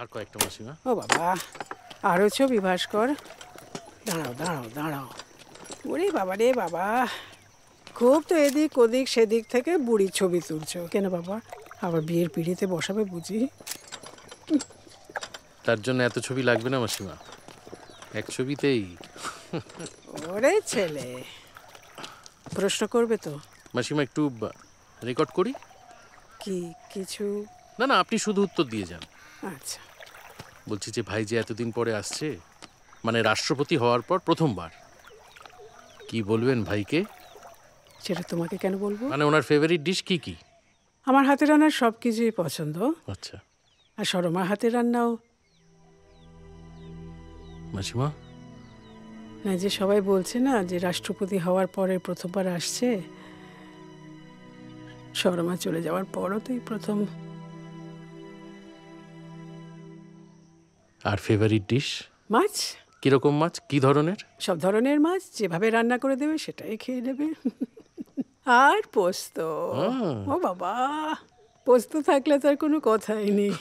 আর কয়েকটা মাসিমা। ও বাবা, আরও ছবি ভাস্কর। দাঁড়াও দাঁড়াও দাঁড়াও। ওরে বাবা রে বাবা, খুব তো এদিক ওদিক সেদিক থেকে বুড়ির ছবি তুলছো কেন বাবা? আবার বিয়ের পিড়িতে বসাবে বুঝি? তার জন্য এত ছবি লাগবে না মাসিমা, এক ছবিতেই। ওরে ছেলে, প্রশ্ন করবে তো? মাসিমা একটু রেকর্ড করি? কি কিছু? না না, আপনি শুধু উত্তর দিয়ে যান। আচ্ছা। বলছি যে ভাই যে এতদিন পরে আসছে, মানে রাষ্ট্রপতি হওয়ার পর প্রথমবার, কি বলবেন ভাইকে? সেটা তোমাকে কেন বলবো? মানে ওনার ফেভারিট ডিশ কি কি? আমার হাতের রান্নার সব কিছুই পছন্দ। আচ্ছা আর সরমার হাতের রান্নাও। মাসিমা। না, যে সবাই বলছে না যে রাষ্ট্রপতি হওয়ার পরে প্রথমবার আসছে, সরমা চলে যাওয়ার পরও তো এই প্রথম। আর ফেভারিট ডিশ? মাছ। কিরকম মাছ, কি ধরনের? সব ধরনের মাছ যেভাবে রান্না করে দেবে সেটাই খেয়ে নেবে। আর পোস্ত। ও বাবা, পোস্ত থাকলে তো আর কোনো কথাই নেই।